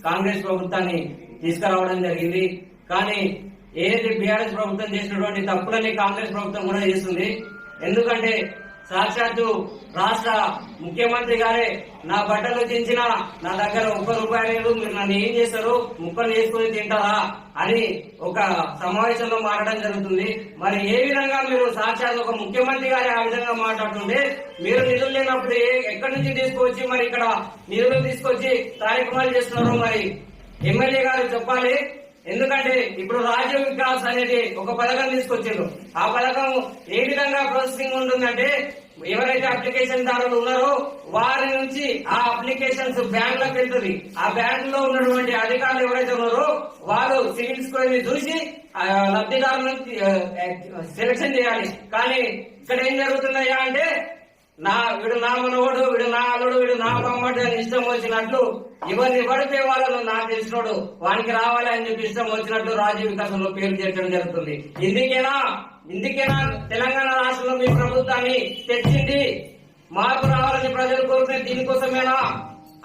కాంగ్రెస్ ప్రభుత్వాన్ని తీసుకురావడం జరిగింది. కానీ ఏదైతే బీఆర్ఎస్ ప్రభుత్వం చేసినటువంటి తప్పులని కాంగ్రెస్ ప్రభుత్వం కూడా చేస్తుంది. ఎందుకంటే సాక్షాత్తు రాష్ట్ర ముఖ్యమంత్రి గారే నా బట్టలు దించిన నా దగ్గర ₹1 లేదు, మీరు నన్ను ఏం చేస్తారు, ముక్కలు చేసుకుని తింటారా అని ఒక సమావేశంలో మాట్లాడడం జరుగుతుంది. మరి ఏ విధంగా మీరు సాక్షాత్ ఒక ముఖ్యమంత్రి గారే ఆ విధంగా మాట్లాడుతుంటే మీరు నిధులు లేనప్పుడు ఎక్కడి నుంచి తీసుకొచ్చి మరి ఇక్కడ నిధులు తీసుకొచ్చి కార్యక్రమాలు చేస్తున్నారు? మరి ఎమ్మెల్యే గారు చెప్పాలి. ఎందుకంటే ఇప్పుడు రాజ్య వికాస్ అనేది ఒక పథకం తీసుకొచ్చిండ్రు. ఆ పథకం ఏ విధంగా ప్రాసెసింగ్ ఉంటుందంటే ఎవరైతే అప్లికేషన్ దారులు ఉన్నారో వారి నుంచి ఆ అప్లికేషన్స్ బ్యాంక్ లకు వెళ్తుంది. ఆ బ్యాంక్ లో ఉన్నటువంటి అధికారులు ఎవరైతే ఉన్నారో వారు సివిల్ స్కోర్ ని చూసి లబ్ధిదారులను సెలక్షన్ చేయాలి. కానీ ఇక్కడ ఏం జరుగుతున్నాయా అంటే వీడు నా మనవడు, వీడు నా అల్లుడు, వీడు నా బొమ్మడు అని ఇష్టం వచ్చినట్లు ఎవరిని పడితే వాళ్ళను నాకు తెలిసినోడు వానికి రావాలి అని చెప్పి ఇష్టం వచ్చినట్లు రాజ్య వికాసంలో పేరు చేర్చడం జరుగుతుంది. ఇందుకేనా తెలంగాణ రాష్ట్రంలో మీ ప్రభుత్వాన్ని తెచ్చింది? మార్పు రావాలని ప్రజలు కోరుకునే దీనికోసమేనా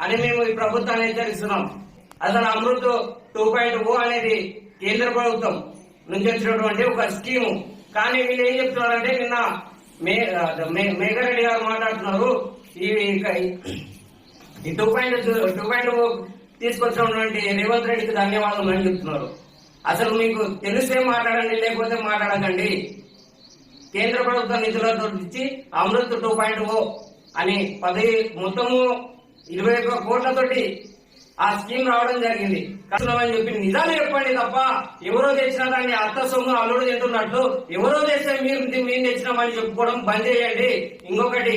అని మేము ఈ ప్రభుత్వాన్ని హెచ్చరిస్తున్నాం. అసలు అమృత్ 2.0 అనేది కేంద్ర ప్రభుత్వం నుంచి వచ్చినటువంటి ఒక స్కీము. కానీ వీళ్ళు ఏం చెప్తున్నారంటే నిన్న మేఘారెడ్డి గారు మాట్లాడుతున్నారు, ఈ 2.0 తీసుకొచ్చినటువంటి రేవంత్ రెడ్డికి ధన్యవాదాలు అని చెప్తున్నారు. అసలు మీకు తెలిసే మాట్లాడండి, లేకపోతే మాట్లాడకండి. కేంద్ర ప్రభుత్వ నిధులతో ఇచ్చి అమృత్ 2.0 అని మొత్తము 21 కోట్లతోటి ఆ స్కీమ్ రావడం జరిగింది. కష్టమని చెప్పి నిజాలు చెప్పండి తప్ప ఎవరో తెచ్చినా దాన్ని అత్త సొమ్ము అల్లుడు తింటున్నట్లు ఎవరో తెస్తే మేము తెచ్చినామని చెప్పుకోవడం బంద్ చేయండి. ఇంకొకటి